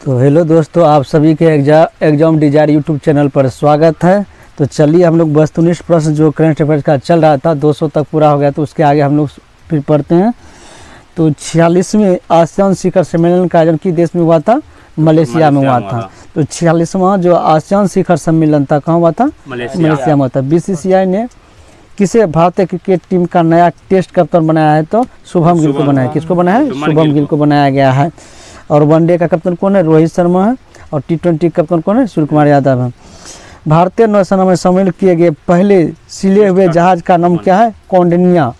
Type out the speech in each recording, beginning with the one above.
तो हेलो दोस्तों, आप सभी के एग्जाम डिजायर यूट्यूब चैनल पर स्वागत है। तो चलिए हम लोग वस्तुनिष्ठ प्रश्न जो करंट अफेयर्स का चल रहा था 200 तक पूरा हो गया, तो उसके आगे हम लोग फिर पढ़ते हैं। तो 46वें आसियान शिखर सम्मेलन का आयोजन किस देश में हुआ था? मलेशिया में हुआ था। तो 46वां जो आसियान शिखर सम्मेलन था कहाँ हुआ था? मलेशिया में हुआ था। BCCI ने किसे भारतीय क्रिकेट टीम का नया टेस्ट कप्तान बनाया है? तो शुभम गिल को बनाया। किसको बनाया है? शुभम गिल को बनाया गया है। और वनडे का कप्तान कौन है? रोहित शर्मा है। और T20 कप्तान कौन है? सूर्य कुमार यादव है। भारतीय नौसेना में शामिल किए गए पहले सिले हुए जहाज का नाम क्या है? कौंडिन्या।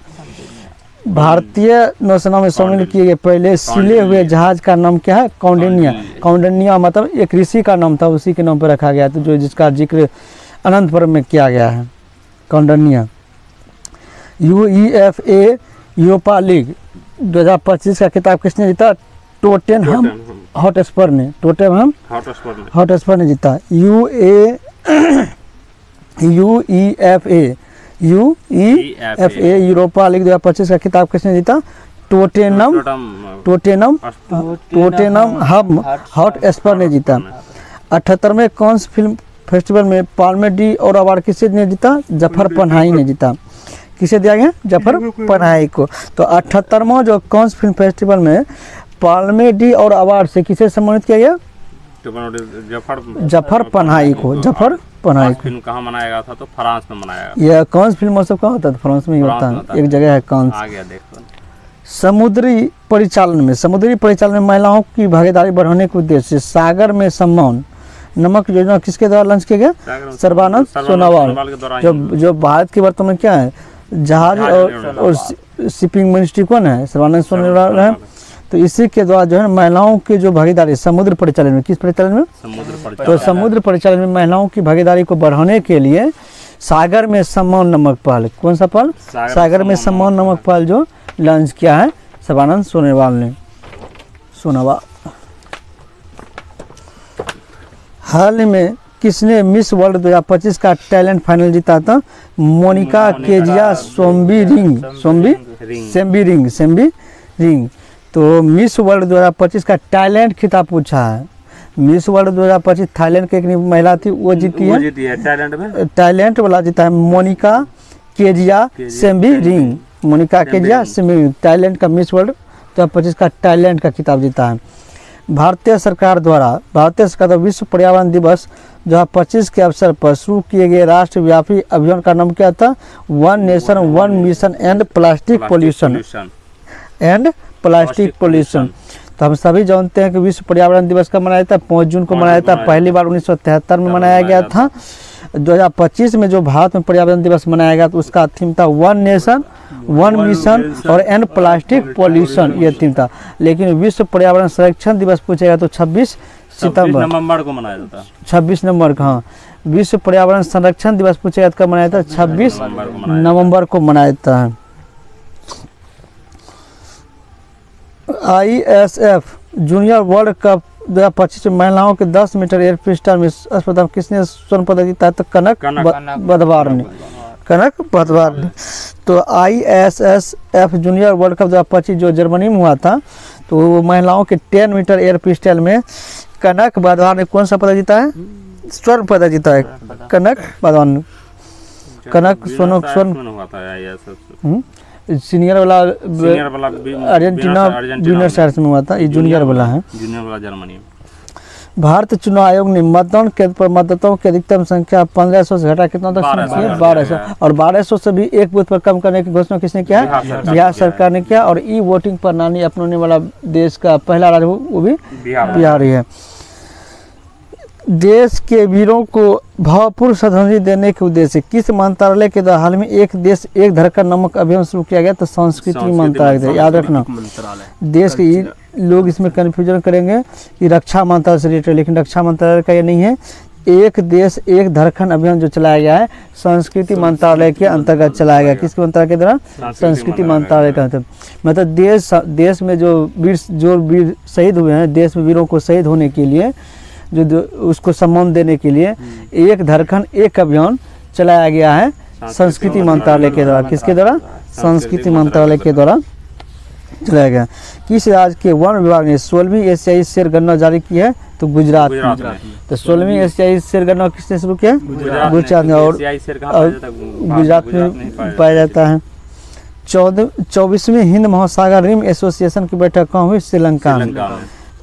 भारतीय नौसेना में शामिल किए गए पहले सिले हुए जहाज का नाम क्या है? कौंडिन्या। कौंडिन्या मतलब एक ऋषि का नाम था, उसी के नाम पर रखा गया, तो जो जिसका जिक्र अनंतपुर में किया गया है, कौंडिन्या। UEFA यूरोपा लीग 2025 का खिताब किसने जीता? टोटेनहम हॉटस्पर ने। टोटेनहम हॉटस्पर ने जीता। UEFA यूरोपा लीग 2025 का खिताब किसने जीता? टोटेनहम हॉटस्पर ने जीता। 78वें कांस फिल्म फेस्टिवल में पाल्मे डी और अवार्ड किसने जीता? जफर पनाही ने जीता। किसे दिया गया? जफर पनाही को। तो 78वां जो कांस फिल्म फेस्टिवल में पाल्मे डी और अवार्ड से किसे सम्मानित किया गया? जफर पनाही को। जफर पनाही को। फिल्म कहाँ मनाया गया था? तो फ्रांस में मनाया गया। यह कांस फिल्म महोत्सव कहाँ होता है? फ्रांस में ही होता है। एक जगह है कांस। आ गया देखो। समुद्री परिचालन में महिलाओं की भागीदारी बढ़ाने के उद्देश्य से सागर में सम्मान नमक योजना किसके द्वारा लॉन्च किया गया? सर्बानंद सोनोवाल। जो भारत की वर्तमान में क्या है, जहाज और शिपिंग मिनिस्ट्री कौन है? सर्बानंद सोनोवाल है। तो इसी के द्वारा जो है महिलाओं की जो भागीदारी समुद्र परिचालन में, किस परिचालन में? तो समुद्र परिचालन में महिलाओं की भागीदारी को बढ़ाने के लिए सागर में सम्मान नमक पहल, कौन सा पहल? सागर में सम्मान नमक पहल जो लॉन्च किया है सर्बानंद सोनोवाल ने। हाल में किसने मिस वर्ल्ड 2025 का टैलेंट फाइनल जीता था? Monika Kezia Sembiring. तो मिस वर्ल्ड 2025 का टैलेंट खिताब पूछा है। मिस वर्ल्ड 2025 थाईलैंड की एक महिला थी, वो जीती है। टैलेंट वाला जीता है Monika Kezia Sembiring. Monika Kezia Sembiring talent का मिस वर्ल्ड 2025 का टैलेंट का खिताब जीता है। भारतीय सरकार द्वारा विश्व पर्यावरण दिवस 2025 के अवसर पर शुरू किए गए राष्ट्रव्यापी अभियान का नाम क्या था? One nation one mission and plastic pollution. तो हम सभी जानते हैं कि विश्व पर्यावरण दिवस का मनाया था 5 जून को मनाया था। पहली बार 1973 में मनाया गया था। 2025 में जो भारत में पर्यावरण दिवस मनाया गया तो उसका थीम था वन नेशन वन मिशन और एंड प्लास्टिक पोल्यूशन, ये थीम था। लेकिन विश्व पर्यावरण संरक्षण दिवस पूछेगा तो 26 नवंबर को मनाया जाता है। 26 नवंबर का। हाँ, विश्व पर्यावरण संरक्षण दिवस पूछेगा तो कब मनाया था? 26 नवंबर को मनाया जाता है। ISF जूनियर वर्ल्ड कप 2025 में महिलाओं के 10 मीटर एयर पिस्टल में स्पर्धा किसने स्वर्ण पदक जीता है? तो कनक बदवार ने। तो ISSF जूनियर वर्ल्ड कप 2025 जो जर्मनी में हुआ था, तो वो महिलाओं के 10 मीटर एयर पिस्टल में कनक बदवार ने कौन सा पदक जीता है? स्वर्ण पदक जीता है कनक बदवार ने। कनक स्वर्ण सीनियर वाला अर्जेंटीना ब्यूनस आयर्स में हुआ था। ये जूनियर वाला है, जूनियर वाला जर्मनी। भारत चुनाव आयोग ने मतदान केंद्र पर मतदाताओं की अधिकतम संख्या 1500 से घटा कितना तक? 1200। और 1200 से भी एक बूथ पर कम करने की घोषणा किसने किया? बिहार सरकार ने किया। और वोटिंग प्रणाली अपनाने वाला देश का पहला राज्य वो भी बिहार ही है। देश के वीरों को भावपूर्ण श्रद्धांजलि देने के उद्देश्य से किस मंत्रालय के द्वारा हाल में एक देश एक धड़कन नमक अभियान शुरू किया गया? तो संस्कृति मंत्रालय। याद रखना, देश के लोग इसमें कन्फ्यूजन करेंगे कि रक्षा मंत्रालय से रिलेटेड, लेकिन रक्षा मंत्रालय का ये नहीं है। एक देश एक धड़कन अभियान जो चलाया गया है संस्कृति मंत्रालय के अंतर्गत चलाया गया। किसके मंत्रालय के द्वारा? संस्कृति मंत्रालय का अंतर्गत। मतलब देश में जो वीर शहीद हुए हैं, देश में वीरों को शहीद होने के लिए जो उसको सम्मान देने के लिए एक धड़कन एक अभियान चलाया गया है संस्कृति मंत्रालय के द्वारा। किसके द्वारा? संस्कृति मंत्रालय के द्वारा चलाया गया। किस राज्य के वन विभाग ने 16वीं एशियाई शेर गणना जारी की है? तो गुजरात में। तो 16वीं एशियाई शेर गणना किसने शुरू किया? गुजरात में। और गुजरात में पाया जाता है। 24वीं हिंद महासागर रिम एसोसिएशन की बैठक कहाँ हुई? श्रीलंका में।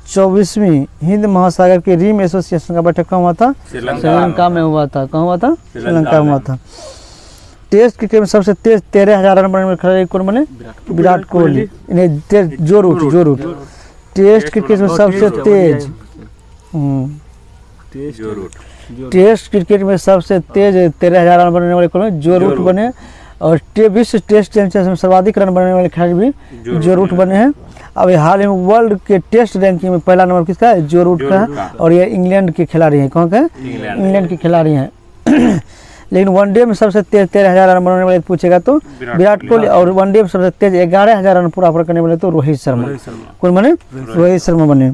24वीं हिंद महासागर के रिम एसोसिएशन का बैठक कहाँ हुआ था? श्रीलंका में हुआ था। कहाँ हुआ था? श्रीलंका में हुआ था। टेस्ट क्रिकेट में सबसे तेज 13,000 रन बनाने वाले खिलाड़ी कौन बने? विराट कोहली। इन्हें जो रूट टेस्ट क्रिकेट में सबसे तेज टेस्ट क्रिकेट में सबसे तेज 13,000 रन बनाने वाले कौन बने? जो रूट बने। और विश्व टेस्ट चैंपियनशिप में सर्वाधिक रन बनाने वाले खिलाड़ी भी जो रूट बने हैं। अब हाल में वर्ल्ड के टेस्ट रैंकिंग में पहला नंबर किसका है? जो रूट का है। और ये इंग्लैंड के खिलाड़ी हैं। कौन का? इंग्लैंड के खिलाड़ी हैं। लेकिन वनडे में सबसे तेज 13,000 रन बनाने वाले पूछेगा तो विराट कोहली। और वनडे में सबसे तेज 11,000 रन पूरा करने वाले तो रोहित शर्मा। कौन बने? रोहित शर्मा बने।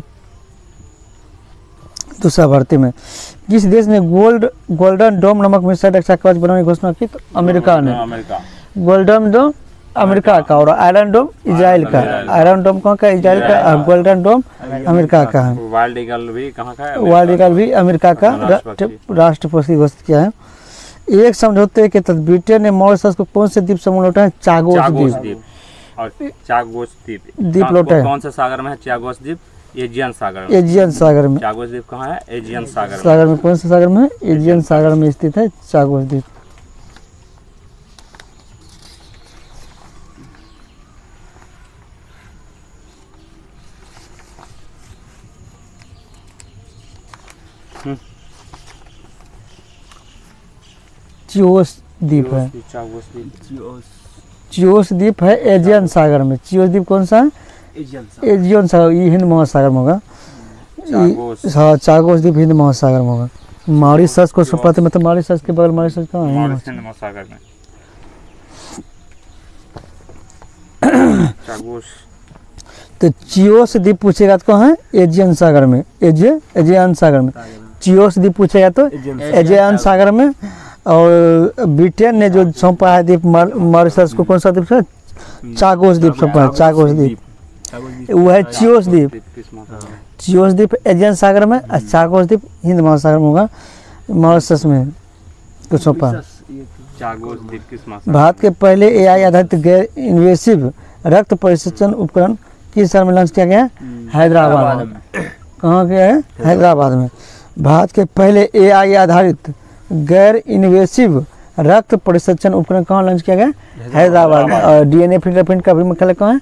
दूसरा भर्ती में किस देश ने गोल्डन डोम नामक मिसाइल रक्षा कवच बनाने की घोषणा की? तो अमेरिका ने। गोल्डन डोम अमेरिका का और आयरन डोम इजराइल का। आयरन डोम कहाँ का? इजराइल का। और गोल्डन डोम अमेरिका का है। वाइल्ड ईगल भी कहाँ का है? वाइल्ड ईगल भी अमेरिका का राष्ट्र पक्षी घोषित किया है। एक समझौते के तहत ब्रिटेन ने मॉरिशस को कौन से द्वीप समूह लौटा है? चागोस द्वीप। और चागोस द्वीप लौटा है। कौन से सागर में है चागोस द्वीप? एजियन सागर में। एजियन सागर में। चागोस द्वीप कहाँ है? एजियन सागर में। कौन से सागर में है? एजियन सागर में स्थित है चागोस द्वीप। चियोस द्वीप है। चियोस द्वीप है एजियन सागर में। चियोस द्वीप कौन सा है? एजियन सागर। ये हिंद महासागर में होगा। हाँ, चागोस द्वीप हिंद महासागर में होगा। मॉरिशस को पता मतलब मॉरिशस के बगल मॉरिशस कहाँ है? हिंद महासागर में। तो चियोस द्वीप पूछेगा तो कहाँ है? एजियन सागर में। एजियन सागर में। चियोस द्वीप पूछेगा तो एजियन सागर में। और ब्रिटेन ने जो सौंपा है द्वीप मॉरिशस को, कौन सा द्वीप है? चागोस द्वीप सौंपा है। चागोस द्वीप वो है चियोस द्वीप। चियोस द्वीप एजियन सागर में और चागोस द्वीप हिंद महासागर में होगा। मॉरिशस में कुछ सौंपा। भारत के पहले AI आधारित गैर इन्वेसिव रक्त परिसंचरण उपकरण किस शहर में लॉन्च किया गया? हैदराबाद में। कहाँ गया है? हैदराबाद में। भारत के पहले AI आधारित गैर इन्वेसिव रक्त परिसंचरण उपकरण कहाँ लॉन्च किया गया? हैदराबाद में। और DNA फिंगरप्रिंट का भी मुख्यालय कहाँ है?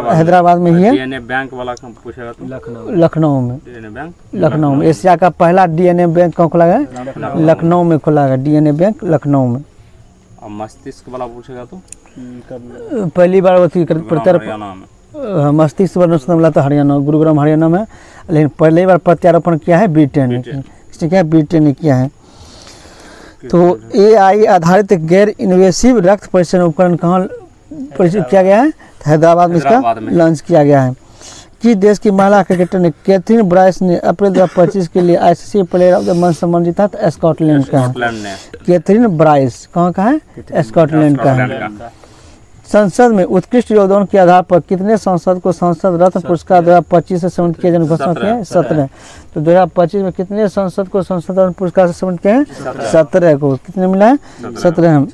हैदराबाद में ही है। DNA बैंक वाला पूछेगा तो लखनऊ में। DNA बैंक लखनऊ में। एशिया का पहला DNA बैंक कहाँ खोला गया? लखनऊ में खोला गया। DNA बैंक लखनऊ में। और मस्तिष्क वाला पूछेगा तो पहली बार मस्तिष्क मिला तो हरियाणा, गुरुग्राम हरियाणा में। लेकिन पहली बार प्रत्यारोपण किया है ब्रिटेन ने। इसने क्या? ब्रिटेन ने किया है। तो AI आधारित गैर इन्वेसिव रक्त परिसंचरण उपकरण कहाँ परिचित किया गया है? हैदराबाद में इसका लॉन्च किया गया है। किस देश की महिला क्रिकेटर ने कैथरीन ब्राइस ने अप्रैल 2025 के लिए ICC player of the month सम्मान जीता था? स्कॉटलैंड का है। कैथरीन ब्राइस कहाँ का है? स्कॉटलैंड का है। संसद में उत्कृष्ट योगदान के आधार पर कितने सांसद को संसद रत्न पुरस्कार 2025 से सम्मानित किया जाने की घोषणा की है? 17। तो 2025 में कितने सांसद को संसद रत्न पुरस्कार से सम्मानित किया है? 17 को। कितने मिला है? 17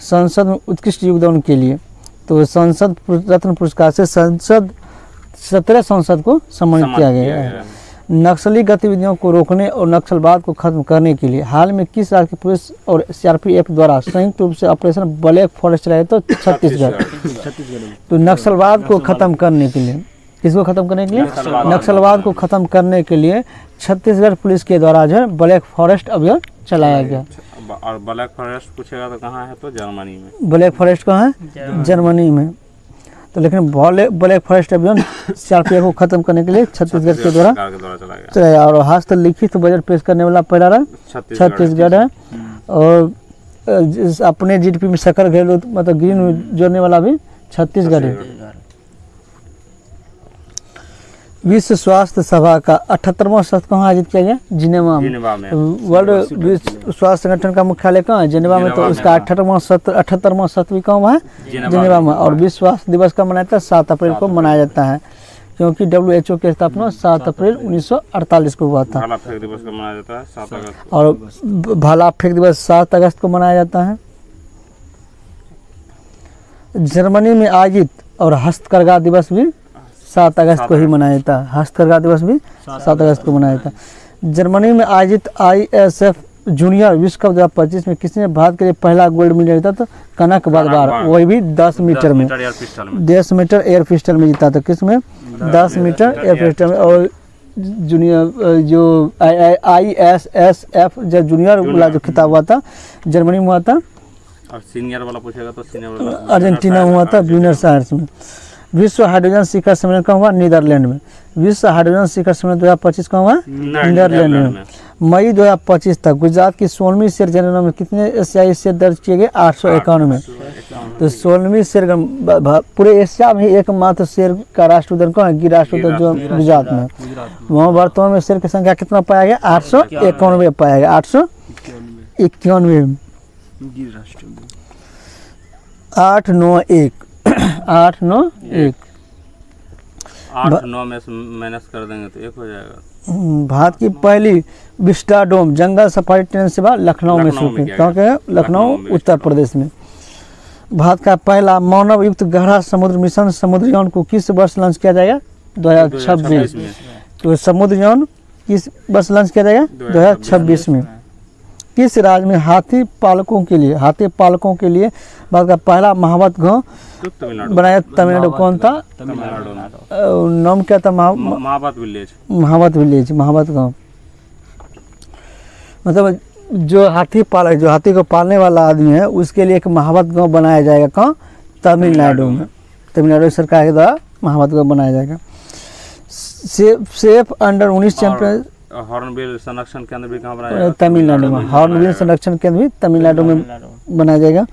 संसद में उत्कृष्ट योगदान के लिए। तो संसद रत्न पुरस्कार से 17 सांसद को सम्मानित किया गया है। नक्सली गतिविधियों को रोकने और नक्सलवाद को खत्म करने के लिए हाल में किस राज्य की पुलिस और CRPF द्वारा संयुक्त रूप से ऑपरेशन ब्लैक फॉरेस्ट चलाया? तो छत्तीसगढ़। तो नक्सलवाद को खत्म करने के लिए, किसको खत्म करने के लिए? नक्सलवाद को खत्म करने के लिए छत्तीसगढ़ पुलिस के द्वारा जो है ब्लैक फॉरेस्ट अभियान चलाया गया। और ब्लैक फॉरेस्ट पूछेगा तो कहाँ है? तो जर्मनी में। ब्लैक फॉरेस्ट कहाँ है? जर्मनी में। तो लेकिन ब्लैक फॉरेस्ट अभियान CRPF को खत्म करने के लिए छत्तीसगढ़ के द्वारा चलाया। और हस्तलिखित बजट पेश करने वाला पहला राज्य छत्तीसगढ़ है। और अपने GDP में शक्कर घरेलू मतलब ग्रीन जोड़ने वाला भी छत्तीसगढ़ है। विश्व स्वास्थ्य सभा का 78वां सत्र कहाँ आयोजित किया गया? जिनेवा में। जिनेवा में। वर्ल्ड विश्व स्वास्थ्य संगठन का मुख्यालय कहाँ है? जिनेवा में। तो उसका 78वां सत्र भी कहाँ है? जिनेवा में। और विश्व स्वास्थ्य दिवस का मनाया जाता है 7 अप्रैल को मनाया जाता है, क्योंकि WHO की स्थापना 7 अप्रैल 1948 को हुआ था। भाला फेंक दिवस को मनाया जाता है 7 अगस्त। और भाला फेंक दिवस 7 अगस्त को मनाया जाता है। जर्मनी में आयोजित और हस्तकरघा दिवस भी 7 अगस्त को ही मनाया जाता है। हस्तकरघा दिवस भी 7 अगस्त को मनाया जाता है। जर्मनी में आयोजित ISF जूनियर विश्व कप 2025 में किसने भारत के लिए पहला गोल्ड मेडल जीता? तो कनक बदबार, वही भी 10 मीटर में, 10 मीटर एयर पिस्टल में जीता था। किसमें? 10 मीटर एयर पिस्टल में। और जूनियर जो ISSF जो जूनियर वाला जो खिताब हुआ था जर्मनी में हुआ था। और सीनियर वाला पूछेगा तो सीनियर वाला अर्जेंटीना हुआ था, ब्यूनस आयर्स में। विश्व हाइड्रोजन शिखर सम्मेलन कहाँ हुआ? नीदरलैंड में। विश्व हाइड्रोजन शिखर सम्मेलन 2025 कहाँ हुआ? नीदरलैंड में। मई 2025 तक गुजरात की 16वीं शेर जनगणना में कितने एशियाई शेर दर्ज किए गए? 891। तो 16वीं शेर पूरे एशिया में एकमात्र शेर का राष्ट्र उद्यान कौन है? गिर राष्ट्रीय उद्यान जो गुजरात में। वहाँ वर्तमान में शेर की संख्या कितना पाया गया? 891 पाया गया। 891 891 891। 8 9 में से माइनस कर देंगे तो 1 हो जाएगा। भारत की पहली विस्टाडोम जंगल सफारी ट्रेन सेवा लखनऊ में शुरू की। कहाँ के? लखनऊ उत्तर प्रदेश में। भारत का पहला मानव युक्त गहरा समुद्र मिशन समुद्रयान को किस वर्ष लॉन्च किया जाएगा? 2026 में। तो समुद्रयान किस वर्ष लॉन्च किया जाएगा? 2026 में। किस राज्य में हाथी पालकों के लिए भारत का पहला महावत गाँव बनाया? तमिलनाडु। कौन था? नाम क्या था? महावत विलेज, महावत गाँव। मतलब जो हाथी को पालने वाला आदमी है उसके लिए एक महावत गाँव बनाया जाएगा। कहाँ? तमिलनाडु में। तमिलनाडु सरकार के द्वारा महावत गाँव बनाया जाएगा। सेफ अंडर 19 चैंपियन हॉर्नबिल संरक्षण केंद्र भी कहाँ बनाया जाएगा? तमिलनाडु में। हॉर्नबिल संरक्षण केंद्र भी तमिलनाडु में बनाया जाएगा।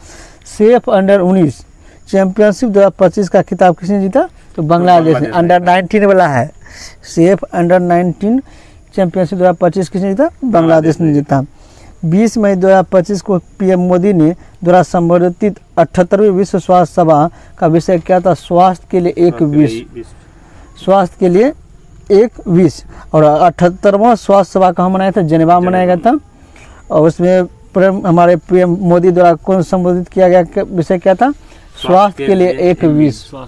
सेफ अंडर 19 चैंपियनशिप 2025 का खिताब किसने जीता? तो बांग्लादेश ने। अंडर 19 वाला है। सेफ अंडर 19 चैंपियनशिप 2025 किसने जीता? बांग्लादेश ने जीता। 20 मई 2025 को PM मोदी ने द्वारा संबोधित 78वीं विश्व स्वास्थ्य सभा का विषय क्या था? स्वास्थ्य के लिए एक विश्व। स्वास्थ्य के लिए एक विश्व। और 78वां स्वास्थ्य सभा कहाँ मनाया था? जिनेवा में मनाया गया था। और उसमें हमारे PM मोदी द्वारा कौन संबोधित किया गया विषय क्या था? स्वास्थ्य के लिए एक विश्व।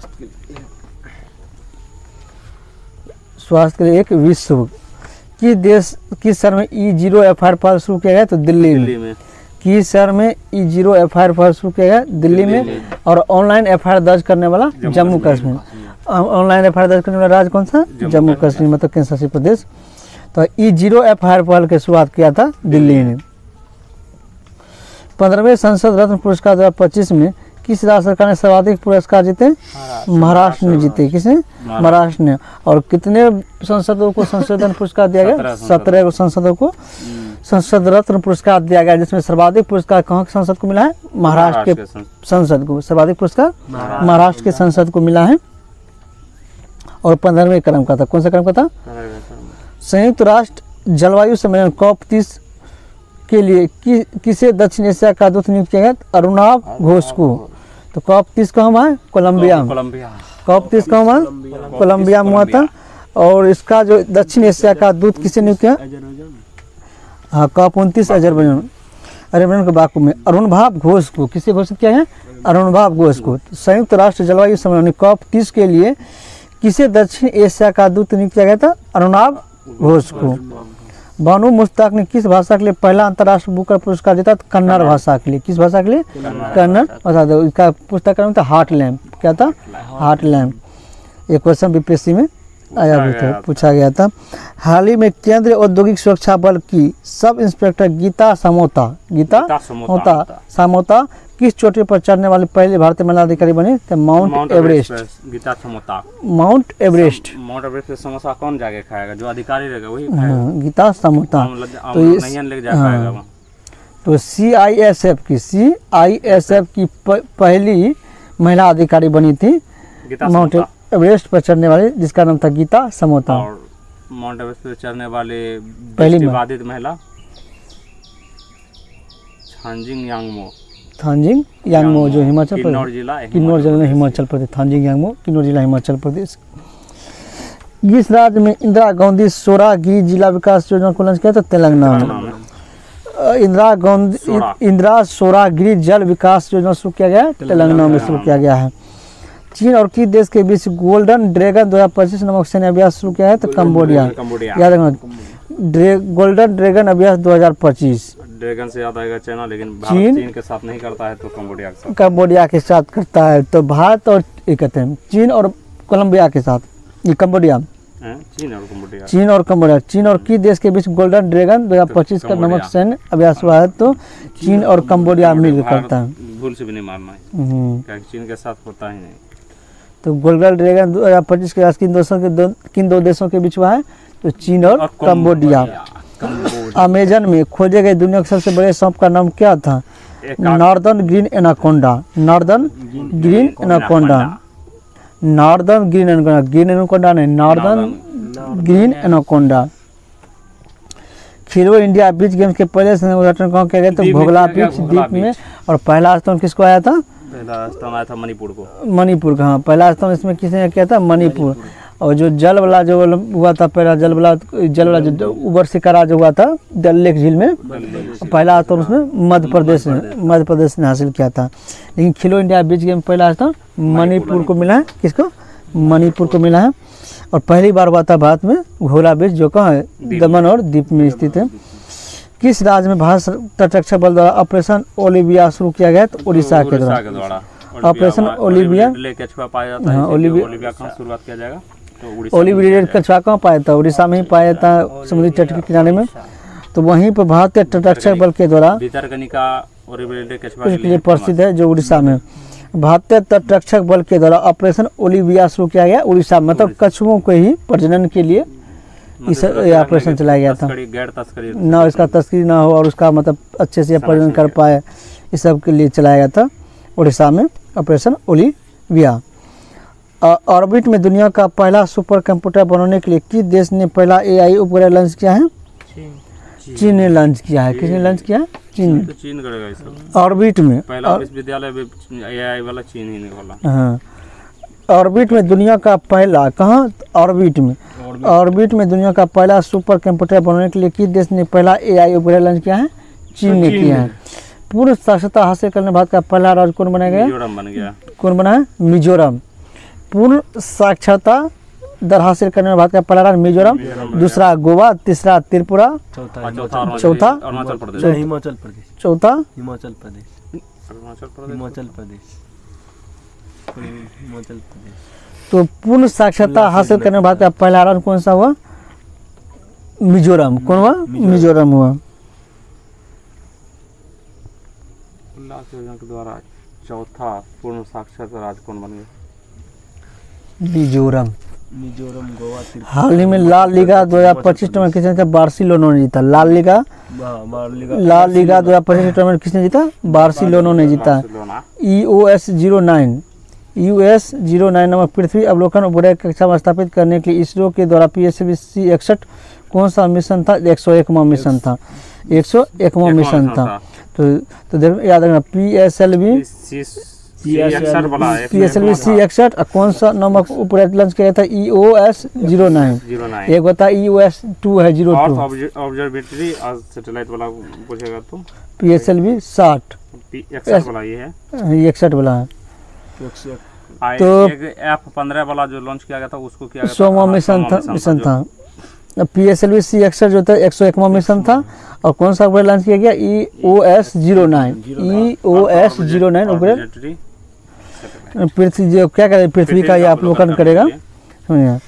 स्वास्थ्य के लिए एक विश्व। किस शहर में E0 FIR फॉर शुरू किया गया? तो दिल्ली में। किस शहर में E0 FIR फॉर शुरू किया गया? दिल्ली में। और ऑनलाइन FIR दर्ज करने वाला जम्मू कश्मीर। ऑनलाइन FIR दर्ज करने वाला राज्य कौन सा? जम्मू कश्मीर, मतलब केंद्र शासित प्रदेश। तो E0 FIR फॉर की शुरुआत किया था दिल्ली ने। 15वें संसद रत्न पुरस्कार 2025 में किस राज्य सरकार ने सर्वाधिक पुरस्कार जीते? महाराष्ट्र ने जीते। किसने? महाराष्ट्र ने। और कितने सांसदों को संसद रत्न पुरस्कार दिया गया? 17 को सांसदों को संसद रत्न पुरस्कार दिया गया, जिसमें सर्वाधिक पुरस्कार कहाँ के संसद को मिला है? महाराष्ट्र के संसद को। सर्वाधिक पुरस्कार महाराष्ट्र के संसद को मिला है। और 15वें क्रम का था। कौन सा क्रम का था? संयुक्त राष्ट्र जलवायु सम्मेलन COP30 के लिए किसे दक्षिण एशिया का दूत नियुक्त किया गया? अरुणाभ घोष को। तो COP30 कहाँ हुआ है? कोलंबिया। COP30 कहाँ हुआ? कोलंबिया में हुआ था। और इसका जो दक्षिण एशिया का दूत किसे नियुक्त किया? हाँ, COP29 अजरबैजान के बाकू में। अरुणाभ घोष को किसे घोषित किया है? अरुणाभ घोष को। संयुक्त राष्ट्र जलवायु सम्मेलन COP30 के लिए किसे दक्षिण एशिया का दूत नियुक्त किया गया था? अरुणाभ घोष को। बानू मुश्ताक ने किस भाषा के लिए पहला अंतर्राष्ट्रीय बुकर पुरस्कार जीता? कन्नड़ भाषा के लिए। किस भाषा के लिए? कन्नड़ भाषा। इसका पुस्तक का नाम था हार्ट लैम्प। क्या था? Heart lamp. एक क्वेश्चन BPSC में आया भी था, पूछा गया था। हाल ही में केंद्रीय औद्योगिक सुरक्षा बल की सब इंस्पेक्टर गीता सामोता किस चोटी पर चढ़ने वाली पहली भारतीय महिला अधिकारी बनी? तो Mount Everest. Geeta Samota. Mount Everest पे समोसा कौन जाके खाएगा? जो अधिकारी रहेगा वही खाएगा। गीता समोता। तो नहीं लेके जा पाएगा वहाँ। तो CISF की पहली महिला अधिकारी बनी थी माउंट एवरेस्ट पर चढ़ने वाली जिसका नाम था गीता समोता। और माउंट एवरेस्ट पर चढ़ने वाले पहली दृष्टिबाधित महिला थांजिंग यांगमो, थांजिंग यांगमो जो हिमाचल किन्नौर प्रदेश, जिला किन्नौर जिला में हिमाचल प्रदेश, थांजिंग यांगमो किन्नौर जिला हिमाचल प्रदेश। किस राज्य में इंदिरा गांधी सोरागिरी जिला विकास योजना को लॉन्च किया था? तेलंगाना में। इंदिरा सोरागिरी जल विकास योजना शुरू किया गया है, तेलंगाना में शुरू किया गया है। चीन और किस देश के बीच गोल्डन ड्रैगन 2025 नामक सैन्य अभ्यास शुरू किया है? तो कंबोडिया। याद रखना, गोल्डन ड्रैगन अभ्यास 2025। ड्रैगन से याद आएगा चाइना, लेकिन भारत चीन के साथ नहीं करता है तो कंबोडिया के साथ, कंबोडिया के साथ करता है। तो भारत और ये कहते हैं चीन और कोलंबिया के साथ, ये कंबोडिया, चीन और कंबोडिया, चीन और कंबोडिया। चीन और किस देश के बीच गोल्डन ड्रैगन 2025 का नामक सैन्य अभ्यास हुआ है? तो चीन और कंबोडिया मिलकर करता है। भूल से भी नहीं मारना है, क्या चीन के साथ होता ही नहीं। तो गोल्डन ड्रैगन 2025 के किन दो देशों के बीच हुआ है? तो चीन और कंबोडिया। अमेजन में खोजे गए दुनिया के सबसे बड़े सांप का नाम क्या था? Northern green anaconda, northern green anaconda, northern green anaconda, green anaconda नहीं, नॉर्दर्न ग्रीन एनाकोंडा। खेलो इंडिया बीच गेम्स के पहले उद्घाटन कहाँ किया गया? तो भोगला बीच द्वीप में। और पहला स्थान किसको आया था? पहला स्थान आया था मणिपुर को, मणिपुर का। हाँ, पहला स्थान इसमें किसने किया था? मणिपुर। और जो जल वाला जो हुआ था, पहला जल वाला जो उबर शिकारा जो हुआ था डल लेक झील में, पहला स्थान उसमें मध्य प्रदेश ने हासिल किया था। लेकिन खेलो इंडिया बीच गेम पहला स्थान मणिपुर को मिला है। किसको? मणिपुर को मिला है। और पहली बार हुआ था भारत में घोला बीच, जो कहाँ है? दमन और दीप में स्थित है। किस राज्य में भारत तटरक्षक बल द्वारा ऑपरेशन ओलिविया शुरू किया गया? तो उड़ीसा के द्वारा ऑपरेशन ओलिविया। पाया जाता है, ओलिविया कहाँ शुरुआत किया जाएगा? तो ओलिविया कछुआ कहाँ पाया था? उड़ीसा में ही पाया था, समुद्री तट के किनारे में। तो वहीं पर भारतीय तटरक्षक बल के द्वारा भितरकनिका ओलिविया कछुआ के लिए प्रसिद्ध है, जो उड़ीसा में। भारतीय तटरक्षक बल के द्वारा ऑपरेशन ओलिविया शुरू किया गया उड़ीसा, मतलब कछुओं को ही प्रजनन के लिए इस ऑपरेशन चलाया गया था, गैर तस्करी ना इसका तस्करी ना हो और उसका मतलब अच्छे से प्रजनन कर पाए, इस सब के लिए चलाया गया था उड़ीसा में ऑपरेशन ओलिविया। ऑर्बिट में दुनिया का पहला सुपर कंप्यूटर बनाने के लिए किस देश ने पहला एआई उपग्रह लॉन्च किया है? चीन ने लॉन्च किया है। किसने लॉन्च किया? चीन। तो चीन करेगा इस ऑर्बिट में पहला विश्वविद्यालय एआई वाला चीन ही निकाला। हाँ, ऑर्बिट में दुनिया का पहला, कहाँ? ऑर्बिट में। ऑर्बिट में दुनिया का पहला सुपर कंप्यूटर बनाने के लिए किस देश ने पहला एआई उपग्रह लॉन्च किया है? चीन ने किया है। पूर्ण साक्षरता हासिल करने भारत का पहला राज्य कौन बनाया गया? मिजोरम बन गया। कौन बना है? मिजोरम। पूर्ण साक्षरता दर हासिल करने में भारत का पहला राज्य मिजोरम, दूसरा गोवा, तीसरा त्रिपुरा, चौथा अरुणाचल प्रदेश, हिमाचल प्रदेश, चौथा हिमाचल प्रदेश, अरुणाचल प्रदेश, हिमाचल प्रदेश, हिमाचल प्रदेश। तो पूर्ण साक्षरता हासिल करने में भारत का पहला राज्य कौन सा हुआ? मिजोरम। कौन हुआ? मिजोरम हुआ। योजना के द्वारा चौथा पूर्ण साक्षरता राज्य कौन बन गया? मिजोरम। मिजोरम, गोवा, हाल ही में लाल लीगा 2025 टूर्नामेंट किसने जीता? बार्सिलोना ने जीता। लाल लीगा 2025 टूर्नामेंट किसने जीता? बार्सिलोना ने जीता। EOS-09 नामक पृथ्वी अवलोकन उपग्रह कक्षा में स्थापित करने के लिए इसरो के द्वारा PSLV-C61 कौन सा मिशन था? 101वां मिशन था। 101वां मिशन था। तो याद रखना PSLV-C61 कौन सा नामक उपग्रह लॉन्च किया था? EOS-09। एक होता है EOS-2 है 02। ऑब्जर्वेटरी सैटेलाइट वाला पूछेगा तो PSLV-60 वाला ये है, 61 वाला है। तो F-15 वाला जो लॉन्च किया गया था उसको किया गया था 100वां मिशन था। PSLV-C61 जो था 101वां मिशन था। और कौन सा उपग्रह लॉन्च किया गया? EOS-09 उपग्रह पृथ्वी जो क्या करेगा? पृथ्वी का ये अवलोकन करेगा। समझिए,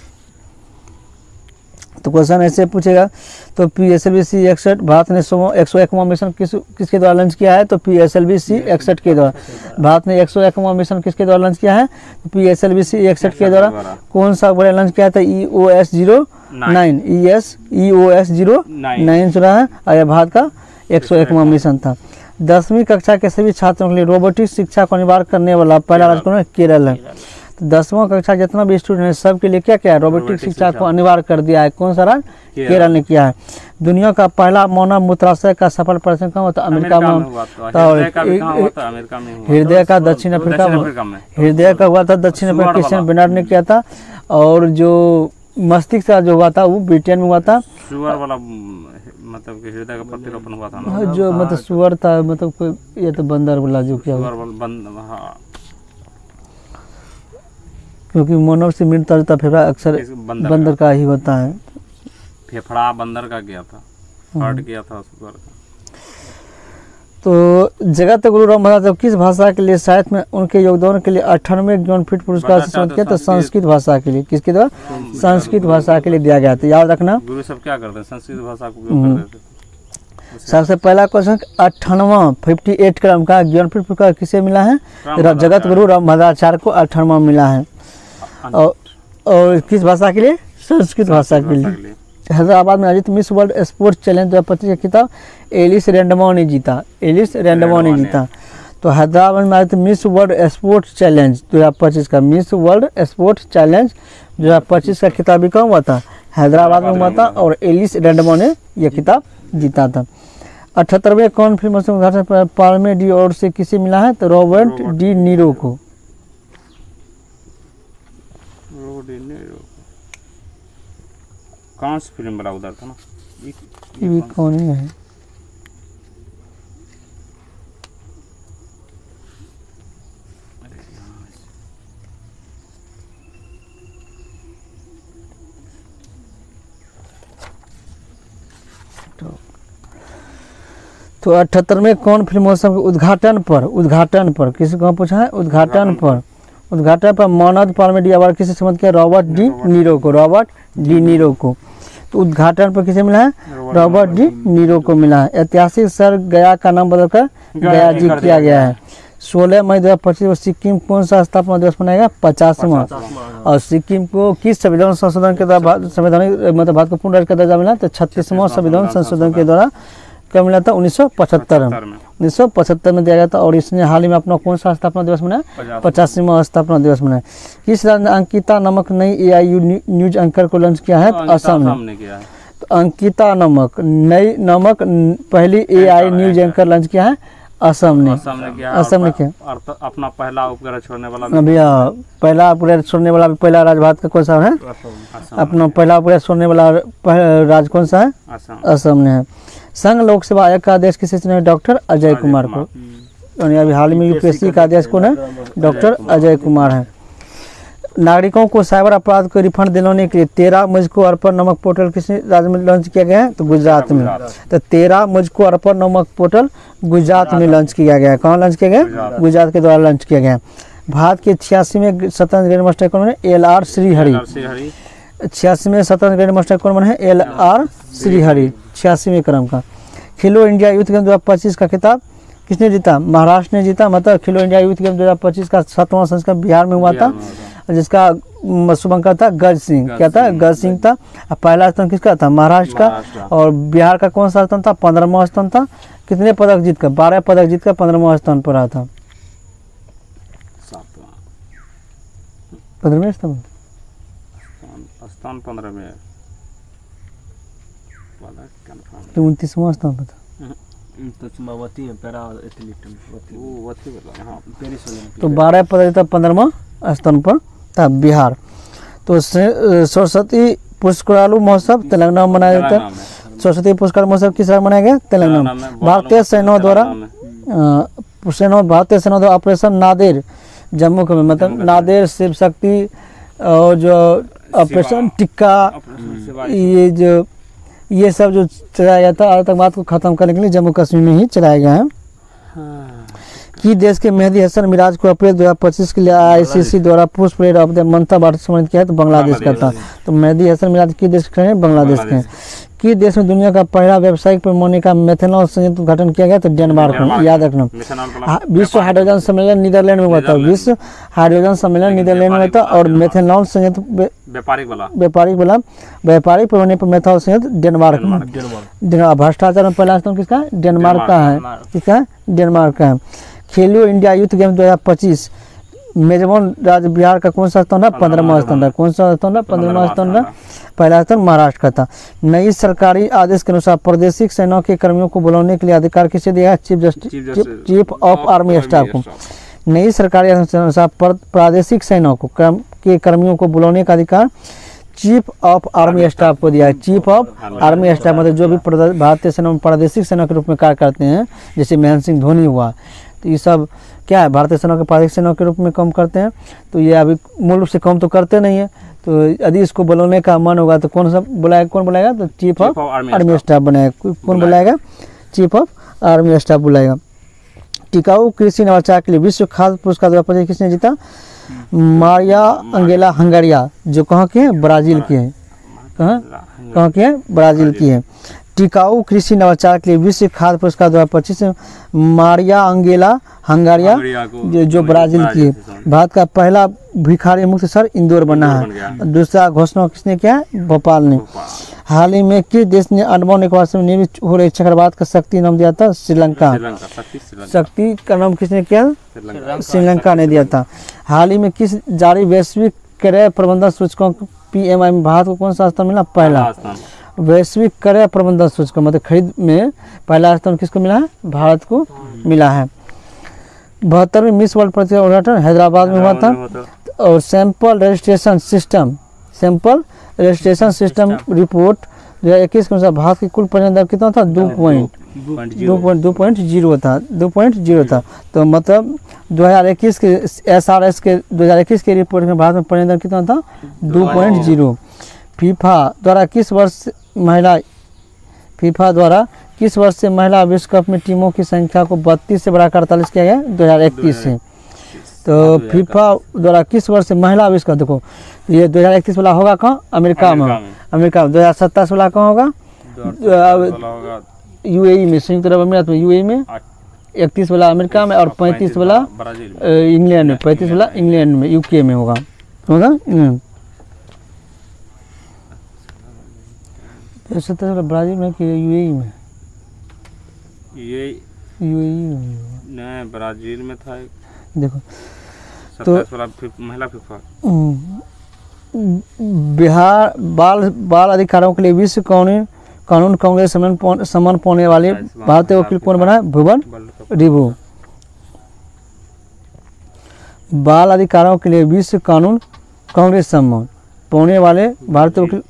तो क्वेश्चन ऐसे पूछेगा। तो PSLV-C61 भारत ने 101वां मिशन किसके द्वारा लॉन्च किया है? तो PSLV-C61 के द्वारा। भारत ने 101वां मिशन किसके द्वारा लॉन्च किया है? तो PSLV-C61 के द्वारा। कौन सा उपग्रह लॉन्च किया था? EOS-09 चुना है। और भारत का 101वां मिशन था। 10वीं कक्षा के सभी छात्रों के लिए रोबोटिक शिक्षा को अनिवार्य करने वाला पहला राज्य कौन है? केरल है। तो 10वां कक्षा जितना भी स्टूडेंट है सबके लिए क्या क्या है, रोबोटिक शिक्षा को अनिवार्य कर दिया है। कौन सा राज्य? केरल ने किया है। दुनिया का पहला मानव मूत्राशय का सफल परीक्षण कहाँ होता है? अमेरिका में। हुआ था। हृदय का भी कहाँ हुआ था? अमेरिका में हुआ था। हृदय का दक्षिण अफ्रीका में, हृदय का हुआ था दक्षिण अफ्रीका, क्रिश्चियन बेनार्ड ने किया था। और जो मस्तिष्क का जो हुआ था वो ब्रिटेन में हुआ था। शुगर वाला मतलब कि हृदय का प्रतिरोपण हुआ था ना? जो मतलब सुअर था, मतलब कोई ये तो बंदर वाला जो क्या हुआ, शुगर वाला हाँ, क्योंकि मनुष्य से मृत्यु होता फेफड़ा अक्सर बंदर का ही होता है। फेफड़ा बंदर का गया था, हार्ट गया था शुगर का। तो जगत गुरु रामदास जब किस भाषा के लिए साहित्य में उनके योगदान के लिए 98वें ज्ञानपीठ पुरस्कार से सम्मानित किया? तो संस्कृत भाषा के लिए। किसके द्वारा? संस्कृत भाषा के लिए दिया गया था, याद रखना। गुरु सब क्या करते हैं? संस्कृत भाषा को उपयोग करते थे। सबसे पहला क्वेश्चन 98वां 58 क्रम का ज्ञानपीठ पुरस्कार किसे मिला है? जगत गुरु रामदासाचार्य को 98वां मिला है। और किस भाषा के लिए? संस्कृत भाषा के लिए। हैदराबाद में आयोजित मिस वर्ल्ड स्पोर्ट्स चैलेंज 2025 का खिताब एलिस रैंडमो ने जीता। एलिस रैंडमो ने जीता। तो हैदराबाद में आयोजित मिस वर्ल्ड स्पोर्ट्स चैलेंज 2025 का, मिस वर्ल्ड स्पोर्ट्स चैलेंज 2025 का खिताब भी कहाँ हुआ था? हैदराबाद में हुआ था। और एलिस रैंडमो ने यह खिताब जीता था। 78वें कौन फिल्म उद्घाटन पर पाल्मे डी और से किसे मिला है? तो रॉबर्ट डी नीरो को। कौन सी फिल्म वाला उधर था ना? ये कौन ही है? तो 78वें कौन फिल्म महोत्सव के उद्घाटन पर किसी को पूछा है? उद्घाटन पर मानद पाल्मे अवार्ड किसे सम्मानित किया? रॉबर्ट डी नीरो को। तो उद्घाटन पर किसे मिला है? रॉबर्ट डी नीरो को मिला है। ऐतिहासिक शहर गया का नाम बदलकर गया जी किया गया है। 16 मई 2025 को सिक्किम कौन सा स्थापना दिवस मनाएगा? 50वां। और सिक्किम को किस संविधान संशोधन के द्वारा संवैधानिक मतलब भारत को पूर्ण राज्य का दर्जा मिला? तो 36वां संविधान संशोधन के द्वारा कब मिला था? 1975 में दिया गया था। और इसने हाल ही में अपना कौन सा स्थापना दिवस मनाया? 85वां स्थापना दिवस मनाया। किस राज्य ने अंकिता नामक नई AIU न्यूज एंकर को लॉन्च किया है? तो असम ने। तो अंकिता नामक पहली AI न्यूज एंकर लॉन्च किया है असम ने किया। अपना पहला उपग्रह छोड़ने वाला पहला उपग्रह छोड़ने वाला पहला राज्य भारत का कौन सा है? अपना पहला उपग्रह छोड़ने वाला राज्य कौन सा है? असम ने है। संघ लोक सेवा आयोग का आदेश किसे चुना है? डॉक्टर अजय कुमार को। अभी हाल में UPSC का आदेश कौन है? डॉक्टर अजय कुमार है। नागरिकों को साइबर अपराध को रिफंड दिलाने के लिए 13 मुझको अर्पण नामक पोर्टल किस राज्य में लॉन्च किया गया है? तो गुजरात में। तो 13 मुझको अर्पण नामक पोर्टल गुजरात में लॉन्च किया गया है। कहाँ लॉन्च किया गया? गुजरात के द्वारा लॉन्च किया गया है। भारत के 86वें शतरंज ग्रैंड मास्टर कौन बने? LR श्रीहरि। 86वें शतरंज ग्रैंड मास्टर कौन बने? LR श्रीहरि 86वें क्रम का। खेलो इंडिया यूथ गेम 2025 का खिताब किसने जीता? महाराष्ट्र ने जीता। मतलब खेलो इंडिया यूथ गेम 2025 का 7वां संस्करण बिहार में हुआ था, जिसका शुभंकर था गज सिंह। क्या था? गज सिंह था। पहला स्थान किसका था? महाराष्ट्र का। और बिहार का कौन सा स्थान था? 15वां स्थान था। कितने पदक जीतकर? 12 पदक जीतकर 15वां स्थान पर रहा था। 15वें स्थान 15 में। तो 29वां स्थान पर था। तो 12 पदक जीता 15वां स्थान पर था बिहार। तो सरस्वती पुरस्कारालु महोत्सव तेलंगाना में मनाया जाता है। सरस्वती पुरस्कार महोत्सव किस राज्य मनाया गया? तेलंगाना में। भारतीय सेनाओं द्वारा ऑपरेशन नादेर जम्मू में, मतलब नादेर शिव शक्ति और जो ऑपरेशन टिक्का ये सब जो चलाया जाता है आतंकवाद को खत्म करने के लिए जम्मू कश्मीर में ही चलाया गया है। कि देश के मेहदी हसन मिराज को अप्रैल 2025 के लिए ICC द्वारा पुष्प player of the month award सम्मानित किया है? तो बांग्लादेश का था। तो मेहदी हसन मिराज किस देश के हैं? बांग्लादेश के हैं। कि देश में दुनिया का पहला व्यावसायिक पैमाने का मेथनॉल संयंत्र उद्घाटन किया गया? तो डेनमार्क में। याद रखना। विश्व हाइड्रोजन सम्मेलन नीदरलैंड में हुआ था। विश्व हाइड्रोजन सम्मेलन नीदरलैंड में हुआ था। और मेथनॉल संयंत्र व्यापारिक पैमाने पर मेथनॉल संयंत्र डेनमार्क में। भ्रष्टाचार में पहला स्थान किसका? डेनमार्क का है। किसका? डेनमार्क का है। खेलो इंडिया यूथ गेम 2025 मेजबान राज्य बिहार का कौन सा स्थान है? 15वां स्थान है। कौन सा स्थान है? 15वां स्थान है। पहला स्थान महाराष्ट्र का था। नई सरकारी आदेश के अनुसार प्रादेशिक सेनाओं के कर्मियों को बुलाने के लिए अधिकार किसे दिया है? चीफ ऑफ आर्मी स्टाफ को। नई सरकारी आदेश के अनुसार प्रादेशिक सेनाओं को के कर्मियों को बुलाने का अधिकार चीफ ऑफ आर्मी स्टाफ को दिया है। चीफ ऑफ आर्मी स्टाफ मतलब जो भी भारतीय सेना में प्रादेशिक सेना के रूप में कार्य करते हैं, जैसे महेंद्र सिंह धोनी हुआ, तो ये सब क्या है? भारतीय सेना के प्रादेशिक सेना के रूप में काम करते हैं। तो ये अभी मूल रूप से काम तो करते नहीं है, तो यदि इसको बुलाने का मन होगा तो कौन बुलाएगा? तो चीफ ऑफ आर्मी स्टाफ बनाएगा। कौन बुलाएगा? चीफ ऑफ आर्मी स्टाफ बुलाएगा। टिकाऊ कृषि नवाचार के लिए विश्व खाद्य पुरस्कार 2025 किसने जीता? मारिया अंगेला हंगारिया, जो कहाँ की है? ब्राज़ील की है। कहाँ की है? ब्राज़ील की है। टिकाऊ कृषि नवाचार के लिए विश्व खाद्य पुरस्कार 2025 मारिया अंगेला हंगारिया जो ब्राज़ील की है। भारत का पहला भिखारी मुक्त शहर इंदौर बना है। दूसरा घोषणा किसने किया है? भोपाल ने। हाल ही में किस देश ने अंडमान निकोबार में निर्मित हो रहे चक्रवात का शक्ति नाम दिया था? श्रीलंका। शक्ति का नाम किसने किया? श्रीलंका ने दिया था। हाल ही में किस जारी वैश्विक क्रय प्रबंधन सूचकांक PMI में भारत को कौन सा स्थान मिला? पहला। वैश्विक क्रय प्रबंधन सूचकांक मतलब खरीद में पहला स्थान किसको मिला है? भारत को मिला है। 72वें मिस वर्ल्ड प्रतियोगिता का उद्घाटन हैदराबाद में हुआ था। और सैंपल रजिस्ट्रेशन सिस्टम रिपोर्ट 2021 के अनुसार भारत की कुल परियोजना दर कितना था? 2.0 था। तो मतलब 2021 के SRS के 2021 के रिपोर्ट में भारत में परियोजना दर कितना था? 2.0। फीफा द्वारा किस वर्ष से महिला विश्व कप में टीमों की संख्या को 32 से बढ़ाकर 48 किया गया? 2021 से। तो फीफा द्वारा किस वर्ष से महिला विश्व कप, देखो ये 2031 वाला होगा कहाँ? अमेरिका में। 2027 वाला कहाँ होगा? UAE में, संयुक्त अरब अमीरात में, UAE में। 31 वाला अमेरिका में और 35 वाला इंग्लैंड में। 35 वाला इंग्लैंड में, UK में होगा। 70 वाला ब्राज़ील में कि UAE में? UAE में ब्राज़ील में था। देखो तो महिला फीफा बिहार बाल अधिकारों के लिए विश्व कानून कांग्रेस सम्मान पाने वाले भारतीय वकील कौन बना है? भुवन रिभु। बाल अधिकारों के लिए विश्व कानून कांग्रेस सम्मान पाने वाले भारतीय वकील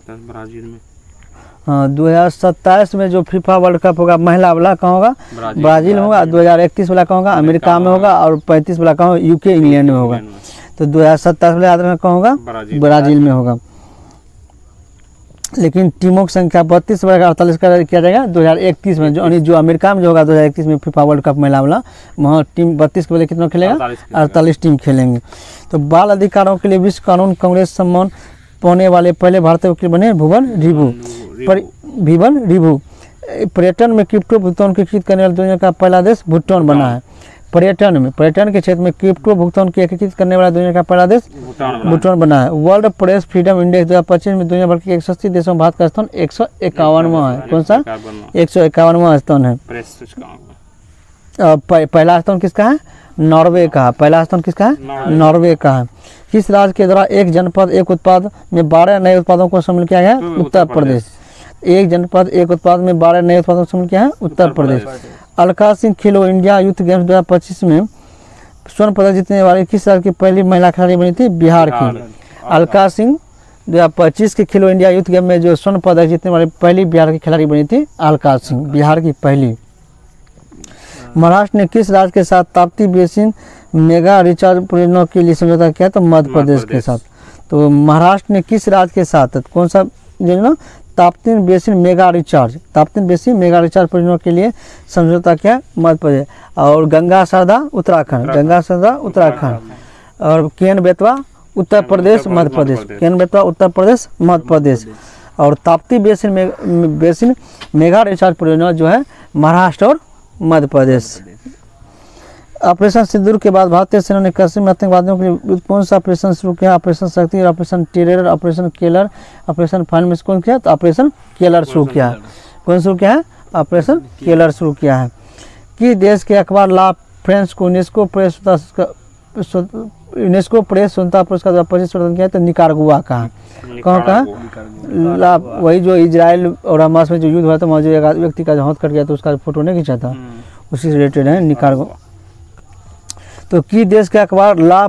ब्राज़ील में। हाँ, 2027 में जो फीफा वर्ल्ड कप होगा महिला वाला कहाँ होगा? ब्राज़ील में होगा। 2031 वाला कहाँ होगा? अमेरिका में होगा। और 35 वाला कहाँ होगा? UK इंग्लैंड में होगा। तो 2027 वाला याद रखना कहाँ होगा? ब्राज़ील में होगा। लेकिन टीमों की संख्या 32 से बढ़कर 48 का किया जाएगा 2031 में। जो अमेरिका में जो होगा 2031 में फीफा वर्ल्ड कप महिला वाला, वहाँ टीम 32 के बदले कितना खेलेगा? 48 टीम खेलेंगे। तो बाल अधिकारों के लिए विश्व कानून कांग्रेस सम्मान पाने वाले पहले भारतीय वकील बने भुवन रिभु। पर्यटन में क्रिप्टो भुगतान की एकीकृत करने वाला दुनिया का पहला देश भूटान बना है। पर्यटन के क्षेत्र में क्रिप्टो भुगतान की एकीकृत करने वाला दुनिया का पहला देश भूटान बना है। वर्ल्ड प्रेस फ्रीडम इंडेक्स 2025 में दुनिया भर के 180 देशों में भारत का स्थान 151वां है। कौन सा? 151वां स्थान है। पहला स्थान किसका है? नॉर्वे का। पहला स्थान किसका है? नॉर्वे का है। किस राज्य के द्वारा एक जनपद एक उत्पाद में 12 नए उत्पादों को शामिल किया गया है? उत्तर प्रदेश। एक जनपद एक उत्पाद में 12 नए उत्पादों को शामिल किया है? उत्तर प्रदेश। अलका सिंह खेलो इंडिया यूथ गेम्स 2025 में स्वर्ण पदक जीतने वाली किस राज्य की पहली महिला खिलाड़ी बनी थी? बिहार की। अलका सिंह 2025 के खेलो इंडिया यूथ गेम में जो स्वर्ण पदक जीतने वाली पहली बिहार की खिलाड़ी बनी थी अलका सिंह, बिहार की पहली। महाराष्ट्र ने किस राज्य के साथ ताप्ती बेसिन मेगा रिचार्ज परियोजना के लिए समझौता किया? तो मध्य प्रदेश के साथ। तो महाराष्ट्र ने किस राज्य के साथ कौन सा योजना? ताप्ती बेसिन मेगा रिचार्ज परियोजना के लिए समझौता किया? मध्य प्रदेश। और गंगा सरदा उत्तराखंड और केन बेतवा उत्तर प्रदेश मध्य प्रदेश। और ताप्ती बेसिन मेगा रिचार्ज परियोजना जो है महाराष्ट्र और मध्य प्रदेश। ऑपरेशन सिंदूर के बाद भारतीय सेना ने कश्मीर में आतंकवादियों के लिए कौन सा ऑपरेशन शुरू किया? ऑपरेशन शक्ति, operation terror, operation Keller, operation fine में कौन किया? तो ऑपरेशन केलर शुरू किया है। कौन शुरू किया है? ऑपरेशन केलर शुरू किया है। कि देश के अखबार ला फ्रांस को यूनेस्को प्रेस स्वतंत्रता पुरस्कार 2025 प्रदान किया, तो निकारागुआ का है। कहाँ का है? वही जो इजराइल और हमास में जो युद्ध हुआ था, वहाँ जो एक व्यक्ति का हाथ कट गया तो उसका फोटो नहीं खींचा था, उसी से रिलेटेड है निकारागुआ। तो की देश के अखबार ला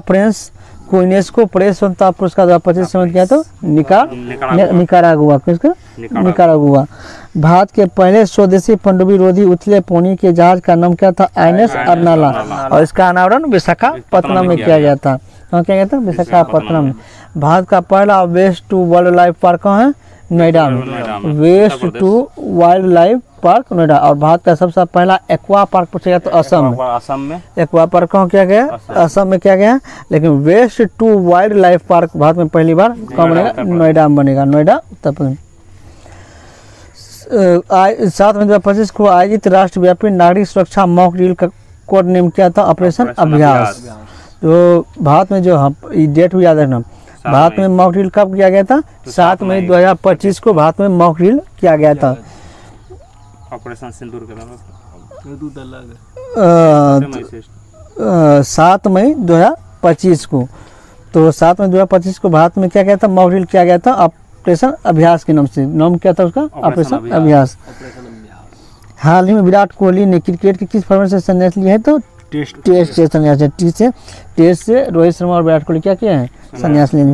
प्रेस को यूनेस्को प्रेस स्वतंत्रता पुरस्कार 2025 समझ किया, तो निकारागुआ। किसका? निकारागुआ। भारत के पहले स्वदेशी पनडुब्बी रोधी उथले पानी के जहाज का नाम क्या था? INS अर्नाला, और इसका अनावरण विशाखापत्तनम में किया गया था। कहाँ किया गया था? विशाखापत्तनम में। भारत का पहला waste to wild life park कहाँ है? नोएडा में। Waste to wild life park Noida. और भारत का सबसे पहला एक्वा पार्क पूछा गया तो असम में। एक्वा पार्क कहाँ किया गया? असम में किया गया। लेकिन waste to wild life park Bharat में पहली बार कहाँ बनेगा? नोएडा में बनेगा। नोएडा उत्तर प्रदेश। 7 मई 2025 को आयोजित राष्ट्रव्यापी नागरिक सुरक्षा मॉक ड्रिल का कोड नेम क्या था? ऑपरेशन अभ्यास। तो भारत में जो डेट भी याद रखना, भारत में मॉक ड्रिल कब किया गया था? 7 मई 2025 को भारत में मॉक ड्रिल किया गया था। ऑपरेशन सिंदूर के नाम 7 मई 2025 को। तो 7 मई 2025 को भारत में क्या गया था? मॉक ड्रिल किया गया था ऑपरेशन अभ्यास के नाम से। नाम क्या था उसका? ऑपरेशन अभ्यास। हाल ही में विराट कोहली ने क्रिकेट के किस फॉर्मेट से संन्यास लिया है? तो टेस्ट से संन्यास है। टेस्ट से रोहित शर्मा और विराट कोहली क्या किए हैं? संन्यास लेने।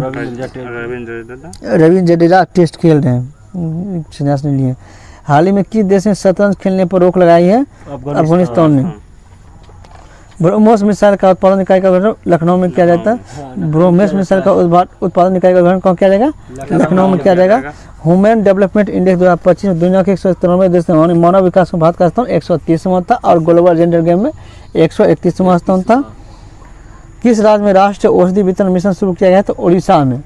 रविंद्र जडेजा टेस्ट खेल रहे हैं, संन्यास नहीं लिए। हाल ही में किस देश ने शतरंज खेलने पर रोक लगाई है? अफगानिस्तान ने। ब्रह्मोस मिसाइल का उत्पादन इकाई का उद्घाटन लखनऊ में किया जाता है। ब्रह्मोस मिसाइल का उत्पादन इकाई का उद्घाटन कहाँ किया जाएगा? लखनऊ में किया जाएगा। ह्यूमन डेवलपमेंट इंडेक्स 2025 में दुनिया के 193 देश में मानव विकास में भारत का स्थान 130वां था, और ग्लोबल जेंडर गेम में 131वां स्थान था। किस राज्य में राष्ट्रीय औषधि वितरण मिशन शुरू किया गया? तो उड़ीसा में।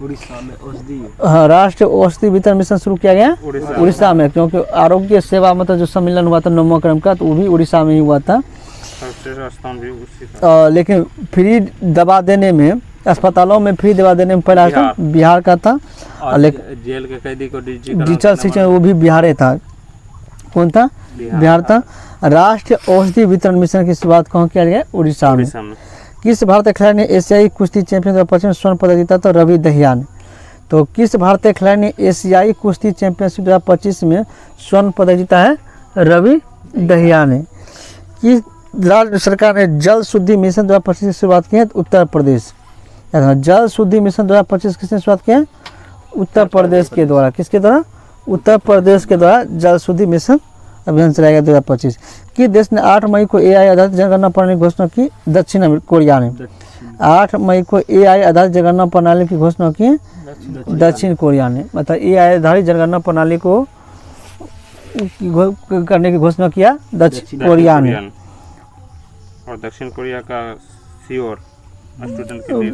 हाँ, राष्ट्रीय औषधि वितरण मिशन शुरू किया गया उड़ीसा में, क्योंकि आरोग्य सेवा मतलब जो सम्मेलन हुआ था 9वां क्रम का, तो वो भी उड़ीसा में ही हुआ था। लेकिन फ्री दवा देने में, अस्पतालों में फ्री दवा देने में पहला स्थान बिहार का था। लेकिन जेल के कैदी को डिजिटल शिक्षा वो भी बिहार था। कौन था? बिहार था। राष्ट्रीय औषधि वितरण मिशन की शुरुआत कहाँ किया गया? उड़ीसा में। किस भारतीय खिलाड़ी ने एशियाई कुश्ती चैंपियन 2025 में स्वर्ण पदक जीता? तो रवि दहिया ने। तो किस भारतीय खिलाड़ी ने एशियाई कुश्ती चैंपियनशिप 2025 में स्वर्ण पदक जीता है? रवि दहिया ने। किस राज्य सरकार ने जल शुद्धि मिशन 2025 की शुरुआत की है? उत्तर प्रदेश। जल शुद्धि मिशन 2025 किसने शुरुआत किया है? उत्तर प्रदेश के द्वारा। किसके द्वारा? उत्तर प्रदेश के द्वारा जल शुद्धि मिशन अभियान चलाया गया 2025। किस देश ने 8 मई को AI आधारित जनगणना प्रणाली की घोषणा की? दक्षिण कोरिया ने। 8 मई को AI आधारित जनगणना प्रणाली की घोषणा की दक्षिण कोरिया ने। मतलब AI आधारित जनगणना प्रणाली को करने की घोषणा किया दक्षिण कोरिया ने। और दक्षिण कोरिया का सियोल स्टूडेंट के लिए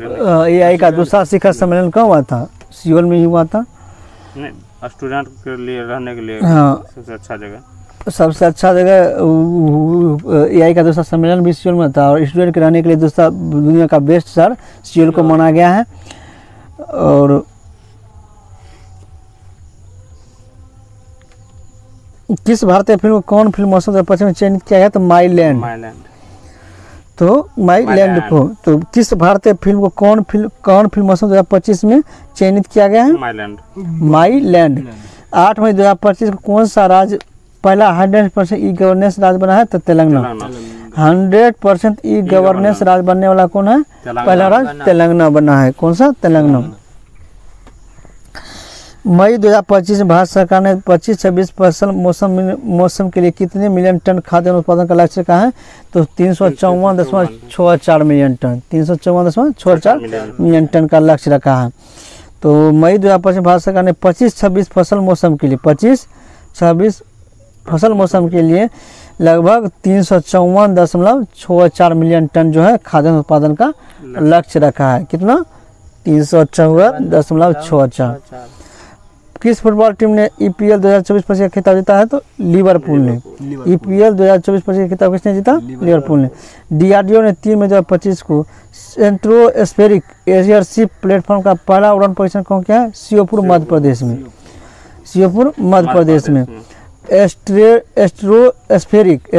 AI का दूसरा शिखर सम्मेलन कहाँ हुआ था? सियोल में ही हुआ था। नहीं, स्टूडेंट के लिए रहने के लिए सबसे अच्छा जगह AI का दूसरा सम्मेलन भी सियोल में था, और स्टूडेंट के रहने के लिए दूसरा दुनिया का बेस्ट शहर सियोल को माना गया है। और किस भारतीय फिल्म को कौन फिल्म महोत्सव 2025 में चयनित किया गया? तो माई लैंड को। तो किस भारतीय फिल्म को कौन फिल्म महोत्सव 2025 में चयनित किया गया है? माई लैंड। 8 मई 2025 को कौन सा राज्य पहला 100% ई गवर्नेंस राज्य बना है? तो तेलंगाना। 100% ई गवर्नेंस राज्य बनने वाला कौन है? पहला राज्य तेलंगाना बना है। कौन सा? तेलंगाना। मई 2025 में भारत सरकार ने 25-26 फसल मौसम के लिए कितने मिलियन टन खाद्यान्न उत्पादन का लक्ष्य रखा है? तो 354.64 मिलियन टन। 354.64 मिलियन टन का लक्ष्य रखा है। तो मई 2025 में भारत सरकार ने 25-26 फसल मौसम के लिए 25-26 फसल मौसम के लिए लगभग 354.64 मिलियन टन जो है खाद्यान्न उत्पादन का लक्ष्य रखा है। कितना? 354.64। किस फुटबॉल टीम ने EPL 2024-25 का खिताब जीता है? तो लिवरपूल ने। EPL 2024-25 का खिताब किसने जीता? लिवरपूल ने। DRDO ने 3 मई 2025 को सेंट्रोस्फेरिक एयरशिप प्लेटफॉर्म का पहला उड़ान परीक्षण कौन किया है? श्योपुर मध्य प्रदेश में। एस्ट्रोस्फेरिक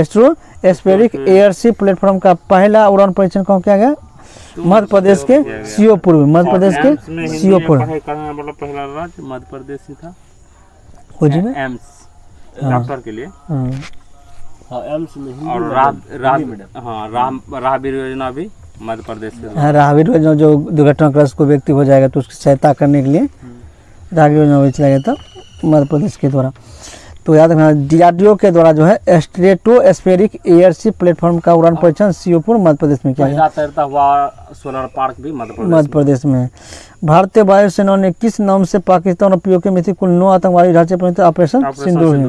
एयरशिप प्लेटफॉर्म का पहला उड़ान परीक्षण कहाँ किया गया? मध्य प्रदेश के सीओपुर में, मध्य प्रदेश के सीओपुर। मतलब पहला राज्य मध्य प्रदेश ही था। खोजी में एम्स डॉक्टर के लिए। हाँ। एम्स में ही। और राहबीर योजना भी मध्य प्रदेश से। हाँ, राहबीर योजना जो दुर्घटनाग्रस्त को व्यक्ति हो जाएगा तो उसकी सहायता करने के लिए राहबीर योजना भी चलाया गया था मध्य प्रदेश के द्वारा। तो याद रखना DRDO के द्वारा जो है स्ट्रेटोस्फेरिक एयरशिप प्लेटफॉर्म का उड़ान परीक्षण सीओपुर मध्य प्रदेश में किया गया। तैरता हुआ सोलर पार्क भी मध्य प्रदेश में। भारतीय वायुसेना ने किस नाम से पाकिस्तान और POK में थी कुल 9 आतंकवादी ढांचे पर ऑपरेशन सिंदूर है।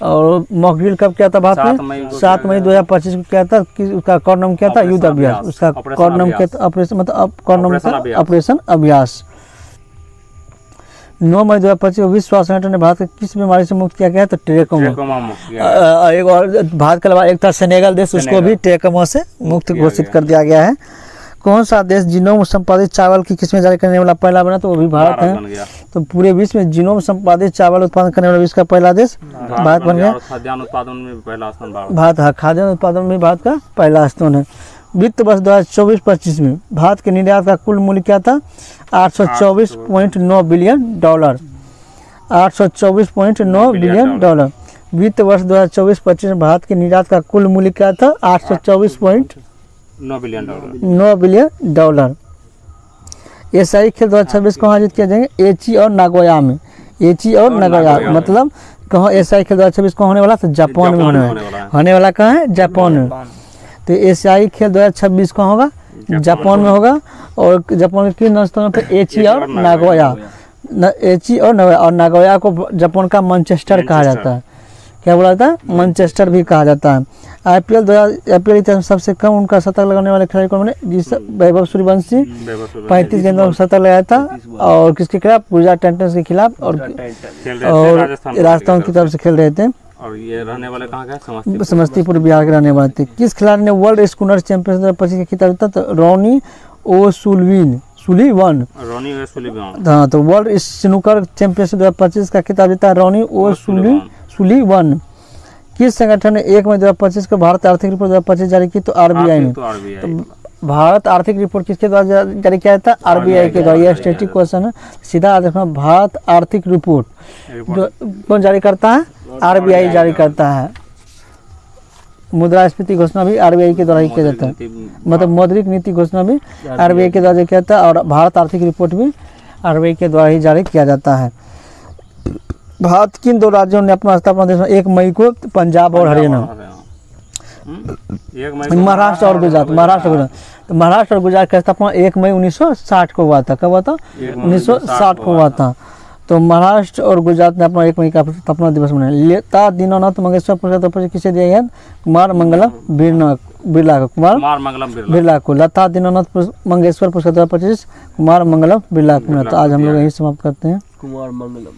और मॉकड्रिल कब किया था भारत में? 7 मई 2025 को किया था। उसका कॉर्ड नाम क्या था? युद्ध अभ्यास। उसका कॉर्ड नाम क्या था? ऑपरेशन मतलब कॉर्ड नाम था ऑपरेशन अभ्यास। 9 मई 2025 को विश्व स्वास्थ्य संगठन ने भारत को किस बीमारी से मुक्त किया गया? तो ट्रेकोमा। एक और भारत के अलावा एक था सेनेगल देश, उसको भी ट्रेकोमा से मुक्त घोषित कर दिया गया है। कौन सा देश जीनोम संपादित चावल की किस्में जारी करने वाला पहला बना? तो वो भी भारत है। तो पूरे विश्व में जीनोम संपादित चावल उत्पादन करने वाला विश्व का पहला देश भारत बन गया। खाद्यान्न उत्पादन में पहला स्थान भारत है। खाद्यान्न उत्पादन में भारत का पहला स्थान है। वित्त वर्ष 2024-25 में भारत के निर्यात का कुल मूल्य क्या था? $824.9 बिलियन। 824.9 billion dollar. वित्त वर्ष 2024-25 में भारत के निर्यात का कुल मूल्य क्या था? 824.9 बिलियन डॉलर। एशियाई खेल 2026 कहाँ आयोजित किया जाएंगे? एची और नागोया में। एची और नागोया मतलब कहाँ? एशियाई खेल 2026 कहाँ होने वाला? तो जापान में होने वाला कहाँ है? जापान में। तो एशियाई खेल 2026 कहाँ होगा? जापान में होगा। और जापान के किन स्थानों पर? एची और नागोया। एची और नागोया को जापान का मैनचेस्टर कहा जाता है। क्या बोला जाता है? मैनचेस्टर भी कहा जाता है। आईपीएल इतिहास में सबसे कम उनका शतक लगाने वाले खिलाड़ी कौन बने? जिस वैभव सूर्यवंशी 35 गेंदों में शतक लगाया था। और किसके खिलाफ? गुजरात टाइटंस के खिलाफ। और राजस्थान की तरफ से खेल रहे थे। और ये रहने वाले कहाँ के? समस्तीपुर बिहार के रहने वाले थे। किस खिलाड़ी ने वर्ल्ड स्कूनर चैंपियनशिप 2025 का खिताब जीता? तो रोनी ओसुलिवन। हाँ, तो वर्ल्ड स्नूकर चैंपियनशिप 2025 का खिताब जीता रोनी ओसुलिवन। किस संगठन ने 1 मई 2025 को भारत आर्थिक रिपोर्ट 2025 जारी की? तो RBI ने। तो भारत आर्थिक रिपोर्ट किसके द्वारा जारी किया था? RBI के द्वारा। यह स्टैटिक क्वेश्चन है, सीधा देखना। भारत आर्थिक रिपोर्ट कौन जारी करता है? RBI जारी करता है। मुद्रास्फीति घोषणा भी RBI के द्वारा ही किया जाता है। मतलब मौद्रिक नीति घोषणा भी RBI के द्वारा किया जाता है। और भारत आर्थिक रिपोर्ट भी RBI के द्वारा ही जारी किया जाता है। भारत किन 2 राज्यों ने अपना स्थापना दिवस 1 मई को? पंजाब और हरियाणा। महाराष्ट्र और गुजरात। तो महाराष्ट्र और गुजरात का स्थापना 1 मई 1960 को हुआ था। कब हुआ था? 1960 को हुआ था। तो महाराष्ट्र और गुजरात ने अपना 1 मई का स्थापना दिवस मनाया। लता दीनानाथ मंगेशकर पुरस्कार किसे दिया गया? कुमार मंगलम बिरला को। बिरला को लता दीनानाथ मंगेशकर पुरस्कार 2025 कुमार मंगलम बिरला को। तो आज हम लोग यही समाप्त करते हैं। कुमार मंगलम।